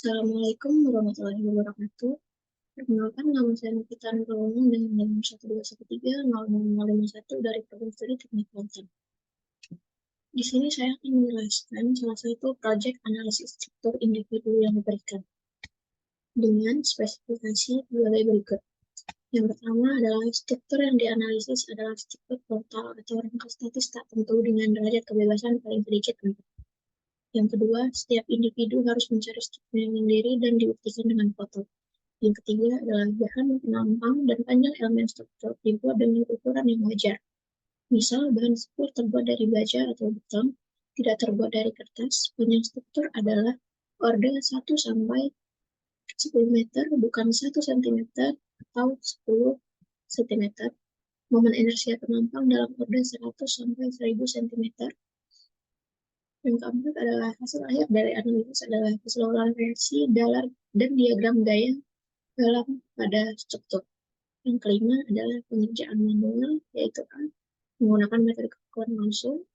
Assalamualaikum warahmatullahi wabarakatuh. Perkenalkan, nama saya Nikita Nurulungu dengan nomor 121300051 dari Provinsi Teknik Banten. Di sini saya akan menjelaskan salah satu proyek analisis struktur individu yang diberikan dengan spesifikasi sebagai berikut. Yang pertama adalah struktur yang dianalisis adalah struktur total atau rangka statis tak tentu dengan derajat kebebasan paling sedikit 4. Yang kedua, setiap individu harus mencari strukturnya sendiri dan dibuktikan dengan foto. Yang ketiga adalah bahan penampang dan panjang elemen struktur dibuat dengan ukuran yang wajar. Misal, bahan struktur terbuat dari baja atau beton, tidak terbuat dari kertas. Panjang struktur adalah orde 1 sampai 10 meter, bukan 1 cm atau 10 cm. Momen inersia penampang dalam orde 100 sampai 1000 cm. Yang keempat adalah hasil akhir dari analisis adalah keseluruhan reaksi, dalar, dan diagram gaya dalam pada struktur. Yang kelima adalah pengerjaan manual, yaitu A, menggunakan metode kekuatan langsung,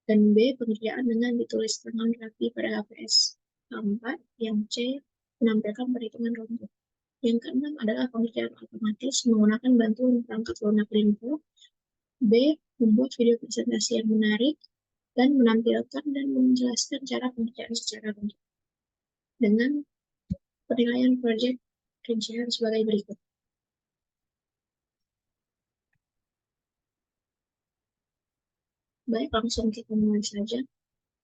dan B, pengerjaan dengan ditulis tangan rapi pada HPS. Keempat, yang C, menampilkan perhitungan runtuh. Yang keenam adalah pengerjaan otomatis menggunakan bantuan perangkat lunak info. B, membuat video presentasi yang menarik, dan menampilkan dan menjelaskan cara pengerjaan secara runtuh. Dengan penilaian proyek rincian sebagai berikut. Baik, langsung kita mulai saja.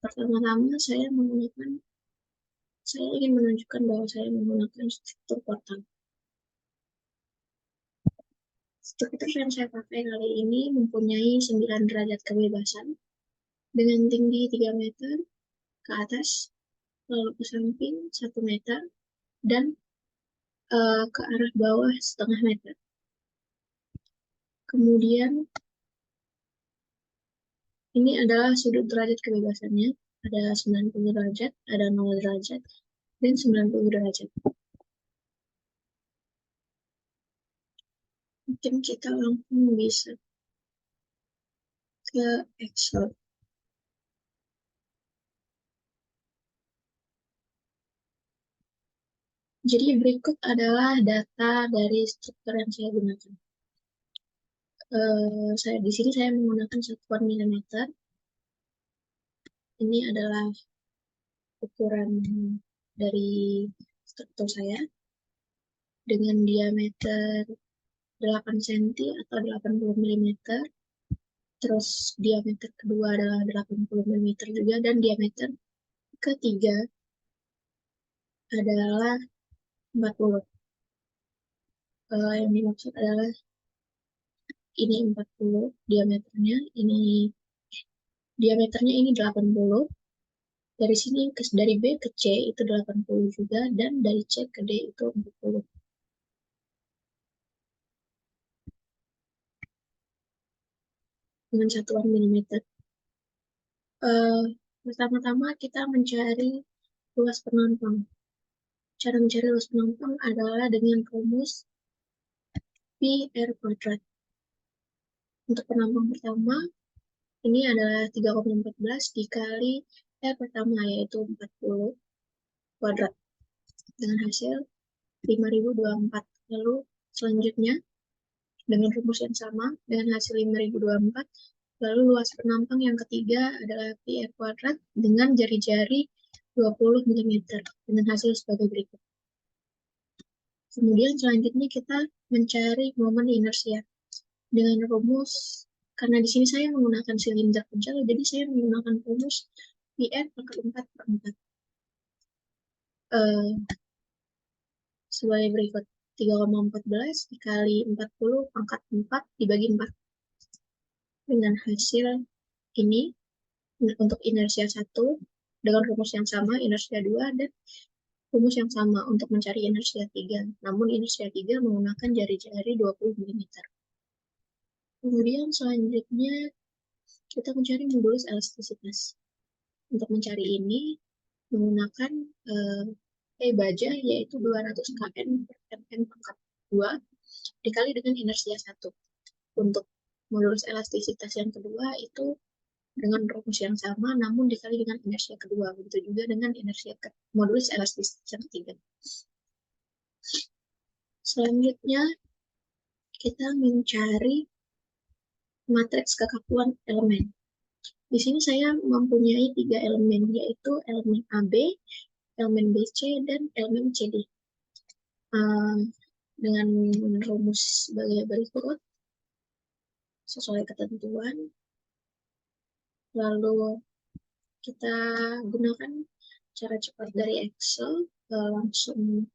Pertama-tama saya ingin menunjukkan bahwa saya menggunakan struktur portal. Struktur yang saya pakai kali ini mempunyai 9 derajat kebebasan dengan tinggi 3 meter ke atas, lalu ke samping 1 meter, dan ke arah bawah setengah meter. Kemudian ini adalah sudut derajat kebebasannya, ada 90 derajat, ada 0 derajat, dan 90 derajat. Mungkin kita langsung bisa ke Excel. Jadi berikut adalah data dari struktur yang saya gunakan. Di sini saya menggunakan satuan milimeter. Ini adalah ukuran dari struktur saya dengan diameter 8 cm atau 80 mm. Terus diameter kedua adalah 80 mm juga, dan diameter ketiga adalah 40. Yang dimaksud adalah ini 40 diameternya, ini 80. Dari sini dari B ke C itu 80 juga, dan dari C ke D itu 40. Dengan satuan milimeter. Pertama-tama kita mencari luas penampang. Cara mencari luas penampang adalah dengan rumus Pi/R². Untuk penampang pertama, ini adalah 3,14 dikali R pertama, yaitu 40 kuadrat, dengan hasil 5024. Lalu selanjutnya, dengan rumus yang sama, dengan hasil 5024, lalu luas penampang yang ketiga adalah Pi/R² dengan jari-jari 20 mm, dengan hasil sebagai berikut. Kemudian selanjutnya kita mencari momen inersia dengan rumus, karena di sini saya menggunakan silinder kecil, jadi saya menggunakan rumus Pr pangkat 4/4. Sebagai berikut, 3,14 dikali 40 pangkat 4 dibagi 4. Dengan hasil ini, untuk inersia 1, dengan rumus yang sama, inersia 2, dan rumus yang sama untuk mencari inersia 3. Namun inersia 3 menggunakan jari-jari 20 mm. Kemudian selanjutnya kita mencari modulus elastisitas. Untuk mencari ini menggunakan baja, yaitu 200 kN per Mn pangkat 2 dikali dengan inersia 1. Untuk modulus elastisitas yang kedua itu dengan rumus yang sama, namun dikali dengan inersia kedua. Begitu juga dengan inersia modulus elastis yang ketiga. Selanjutnya, kita mencari matriks kekakuan elemen. Di sini saya mempunyai 3 elemen, yaitu elemen AB, elemen BC, dan elemen CD. Dengan rumus sebagai berikut, sesuai ketentuan. Lalu kita gunakan cara cepat dari Excel, langsung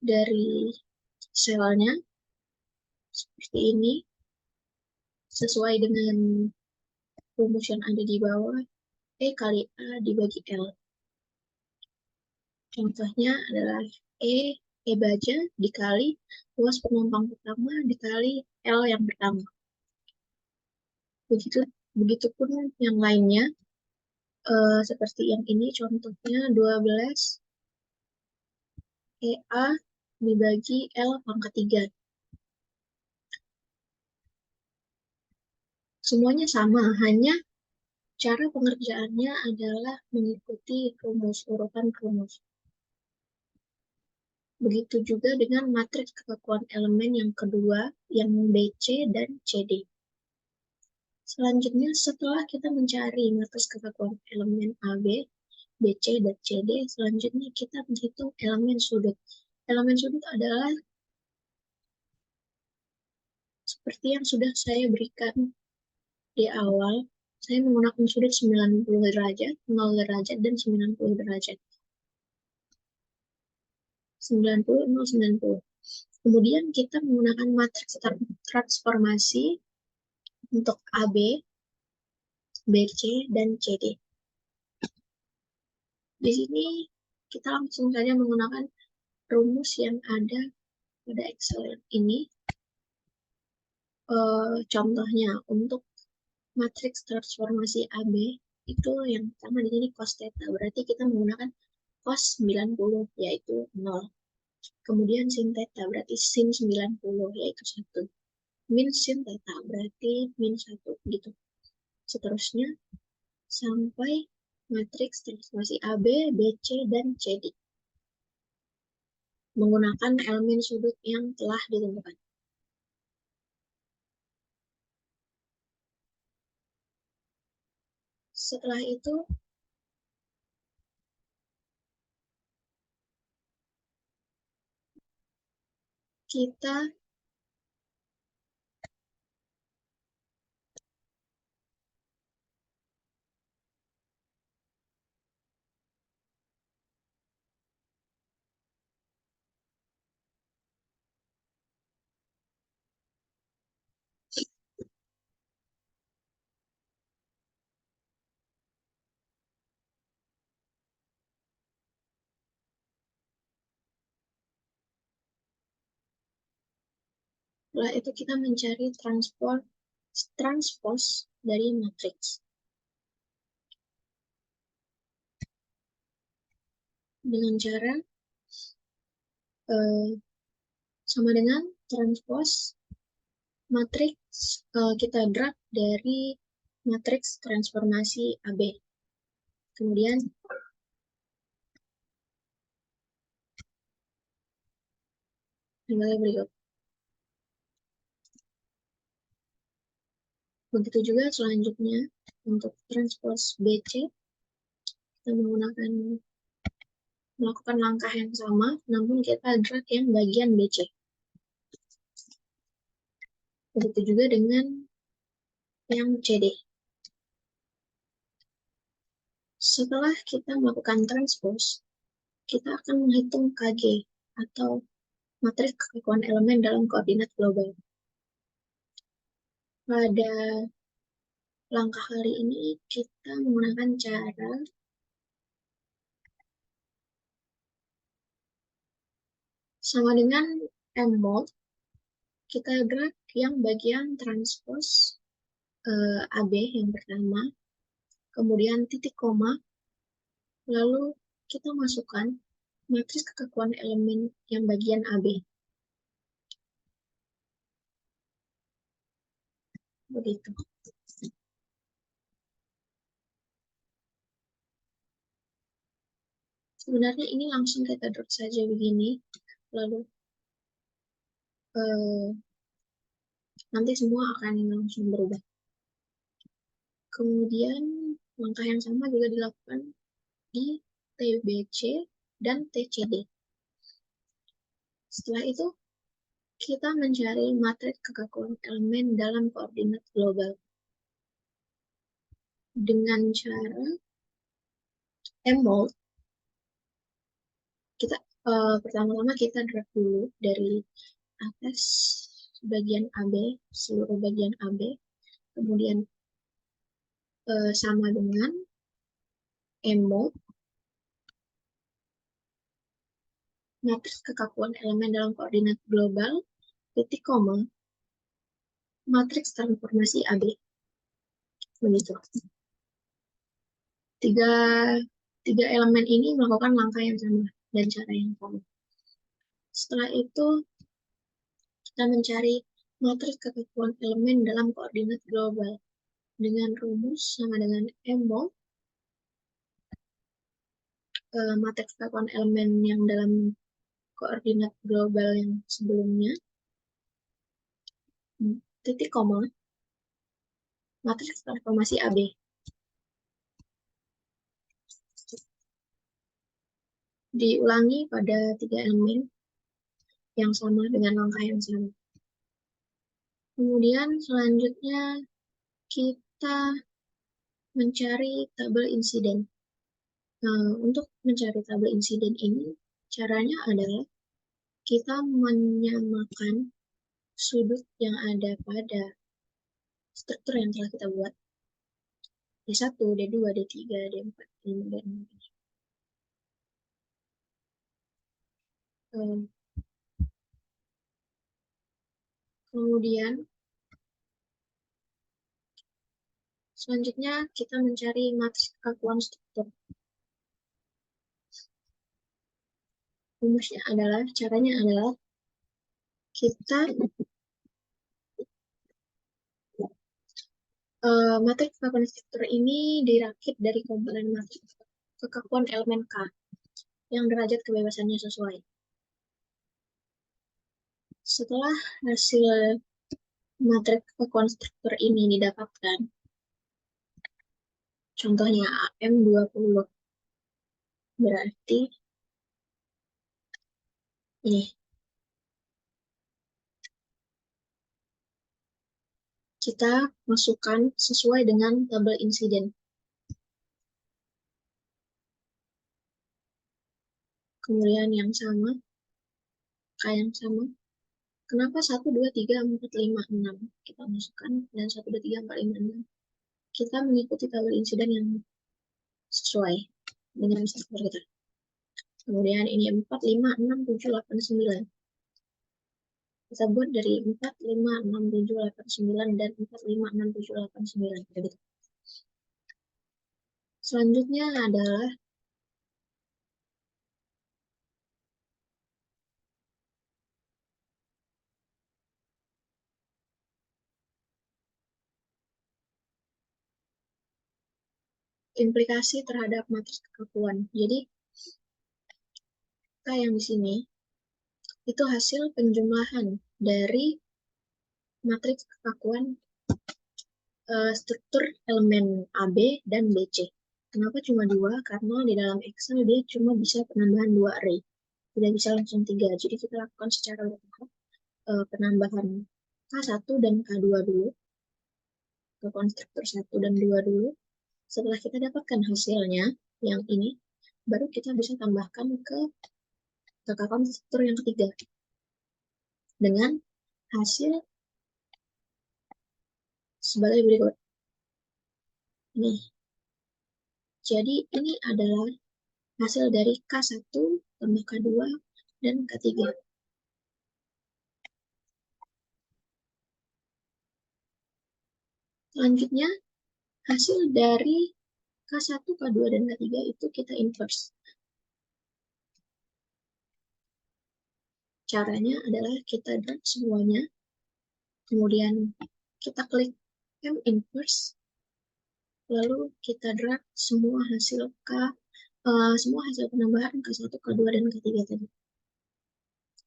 dari selnya, seperti ini, sesuai dengan rumus yang ada di bawah, E kali A dibagi L. Contohnya adalah E baja dikali luas penumpang pertama dikali L yang pertama. Begitupun yang lainnya, seperti yang ini contohnya 12 EA dibagi L pangkat 3. Semuanya sama, hanya cara pengerjaannya adalah mengikuti rumus, urutan rumus. Begitu juga dengan matriks kekakuan elemen yang kedua, yang BC dan CD. Selanjutnya, setelah kita mencari matriks kekakuan elemen AB, BC, dan CD, selanjutnya kita menghitung elemen sudut. Elemen sudut adalah seperti yang sudah saya berikan di awal, saya menggunakan sudut 90 derajat, 0 derajat, dan 90 derajat. 90, 0, 90. Kemudian kita menggunakan matriks transformasi untuk AB, BC, dan CD. Di sini kita langsung saja menggunakan rumus yang ada pada Excel ini. Contohnya untuk matriks transformasi AB itu yang pertama di sini cos theta, berarti kita menggunakan cos 90 yaitu 0. Kemudian sin theta berarti sin 90 yaitu 1. Min sin theta berarti min 1 gitu. Seterusnya sampai matriks transformasi AB, BC, dan CD menggunakan elemen sudut yang telah ditentukan. Setelah itu, kita setelah itu kita mencari transpose dari matriks. Dengan cara sama dengan transpose matriks kita drag dari matriks transformasi AB. Kemudian berikut. Begitu juga selanjutnya untuk transpose BC, kita melakukan langkah yang sama, namun kita drag yang bagian BC. Begitu juga dengan yang CD. Setelah kita melakukan transpose, kita akan menghitung KG atau matriks kekakuan elemen dalam koordinat global. Pada langkah kali ini kita menggunakan cara sama dengan mmod, kita drag yang bagian transpose AB yang pertama, kemudian titik koma, lalu kita masukkan matriks kekakuan elemen yang bagian AB. Begitu. Sebenarnya ini langsung kita drag saja begini, lalu nanti semua akan langsung berubah. Kemudian langkah yang sama juga dilakukan di TBC dan TCD. Setelah itu, kita mencari matriks kekakuan elemen dalam koordinat global dengan cara MMOD. Kita pertama-tama kita drag dulu dari atas bagian AB, seluruh bagian AB, kemudian sama dengan MMOD, matriks kekakuan elemen dalam koordinat global, titik koma, matriks transformasi AB. Begitu. Tiga elemen ini melakukan langkah yang sama dan cara yang sama. Setelah itu, kita mencari matriks kekakuan elemen dalam koordinat global dengan rumus sama dengan MMOD, matriks kekakuan elemen yang dalam koordinat global yang sebelumnya, titik koma, matriks transformasi AB. Diulangi pada 3 elemen yang sama dengan langkah yang sama. Kemudian selanjutnya kita mencari tabel insiden. Nah, untuk mencari tabel insiden ini, caranya adalah kita menyamakan sudut yang ada pada struktur yang telah kita buat. D1, D2, D3, D4, D5, dan kemudian selanjutnya kita mencari matriks kekakuan struktur. Rumusnya adalah, caranya adalah kita matriks kekakuan struktur ini dirakit dari komponen matriks kekakuan elemen K yang derajat kebebasannya sesuai. Setelah hasil matriks kekakuan struktur ini didapatkan, contohnya AM20, berarti ini kita masukkan sesuai dengan tabel insiden. Kemudian yang sama, yang sama. Kenapa 1, 2, 3, 4, 5, 6 kita masukkan, dan 1, 2, 3, 4, 5, 6. Kita mengikuti tabel insiden yang sesuai dengan struktur kita. Kemudian ini 4, 5, 6, 7, 8, 9. Kita buat dari 4, 5, 6, 7, 8, 9, dan 4, 5, 6, 7, 8, 9. Begitu. Selanjutnya adalah implikasi terhadap matriks kekakuan. Jadi, K yang di sini itu hasil penjumlahan dari matriks kekakuan struktur elemen AB dan BC. Kenapa cuma 2? Karena di dalam Excel dia cuma bisa penambahan 2 array. Tidak bisa langsung 3. Jadi kita lakukan secara bertahap penambahan K1 dan K2 dulu. Ke konstruktor 1 dan 2 dulu. Setelah kita dapatkan hasilnya, yang ini, baru kita bisa tambahkan ke konstruktor yang ketiga. Dengan hasil sebagai berikut. Nih. Jadi ini adalah hasil dari K1 tambah K2 dan K3. Selanjutnya, hasil dari K1, K2, dan K3 itu kita inverse. Caranya adalah kita drag semuanya, kemudian kita klik M inverse, lalu kita drag semua hasil K semua hasil penambahan K1, K2, dan K3 tadi.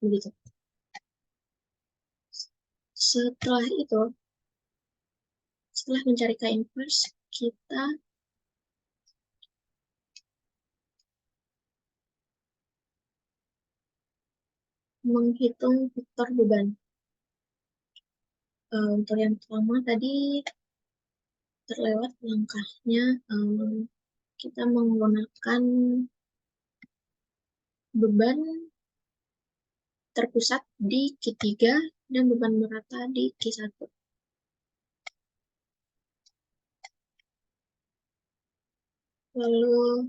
Begitu. Setelah itu, setelah mencari K inverse, kita menghitung vektor beban. Untuk yang pertama tadi terlewat langkahnya, kita menggunakan beban terpusat di Q3 dan beban merata di Q1. Lalu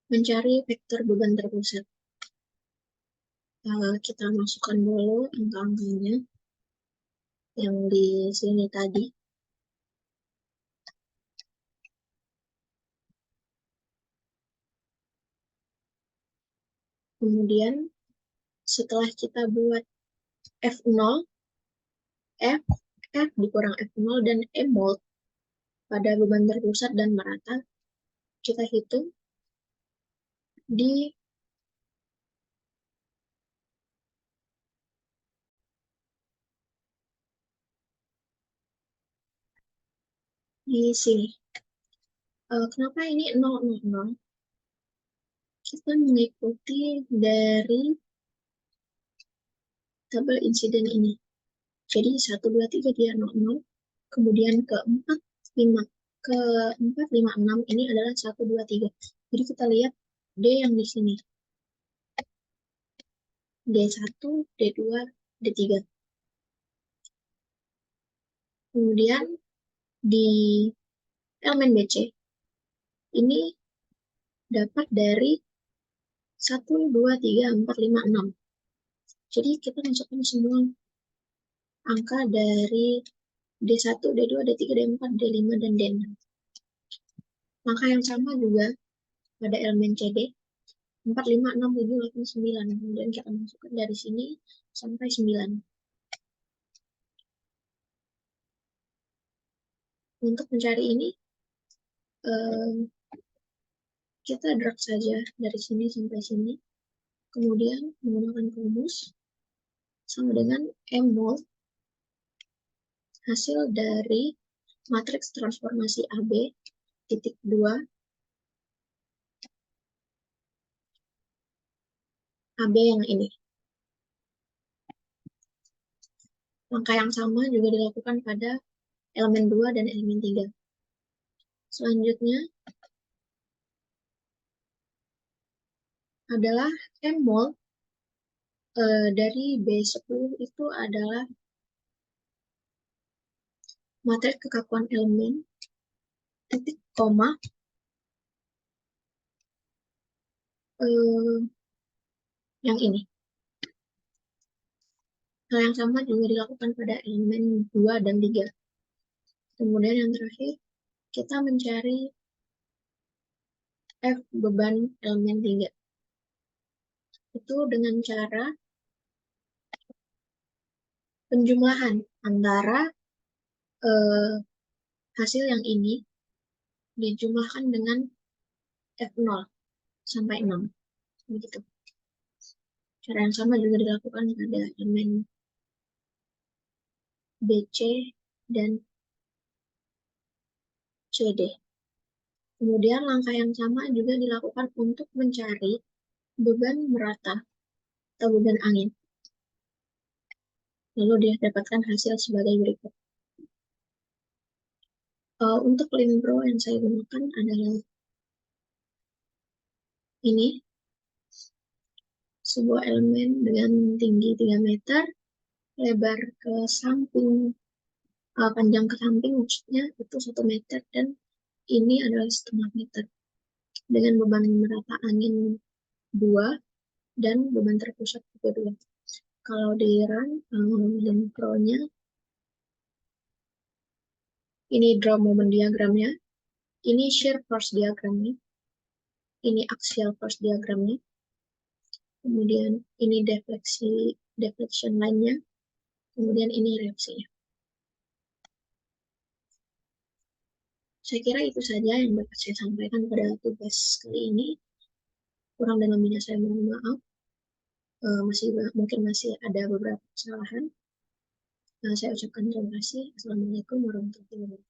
mencari vektor beban terpusat. Kita masukkan dulu angka-angkanya yang di sini tadi. Kemudian setelah kita buat F0, F dikurang F0 dan M mol pada beban terpusat dan merata, kita hitung di sini. Kenapa ini 000? Kita mengikuti dari tabel insiden ini. Jadi 1, 2, 3 dia 00, kemudian ke 4, 5, ke 4, 5, 6 ini adalah 1, 2, 3. Jadi kita lihat D yang di sini. D1, D2, D3. Kemudian di elemen BC ini dapat dari 1, 2, 3, 4, 5, 6. Jadi kita masukkan semua angka dari D1, D2, D3, D4, D5, dan D6. Angka yang sama juga pada elemen CD, 4, 5, 6, 7, 8, 9. Kemudian kita masukkan dari sini sampai 9. Untuk mencari ini, kita drag saja dari sini sampai sini. Kemudian menggunakan rumus sama dengan M mol hasil dari matriks transformasi AB titik 2 AB yang ini. Langkah yang sama juga dilakukan pada elemen 2 dan elemen 3. Selanjutnya adalah M mol dari B10 itu adalah matriks kekakuan elemen titik koma yang ini. Hal yang sama juga dilakukan pada elemen 2 dan 3. Kemudian yang terakhir, kita mencari F beban elemen 3. Itu dengan cara penjumlahan antara hasil yang ini dijumlahkan dengan F0 sampai 6. Begitu. Cara yang sama juga dilakukan pada elemen BC dan CD. Kemudian langkah yang sama juga dilakukan untuk mencari beban merata atau beban angin. Lalu dia dapatkan hasil sebagai berikut. Untuk Limbro yang saya gunakan adalah ini, sebuah elemen dengan tinggi 3 meter, lebar ke samping, panjang ke samping maksudnya itu 1 meter, dan ini adalah 1,5 meter. Dengan beban merata angin 2 dan beban terpusat juga 2. Kalau di run Limbro-nya, ini draw moment diagramnya, ini shear force diagramnya, ini axial force diagramnya, kemudian ini deflection line-nya, kemudian ini reaksinya. Saya kira itu saja yang dapat saya sampaikan pada tugas kali ini. Kurang dan lebihnya saya mohon maaf. Mungkin masih ada beberapa kesalahan. Saya ucapkan terima kasih. Assalamualaikum warahmatullahi wabarakatuh.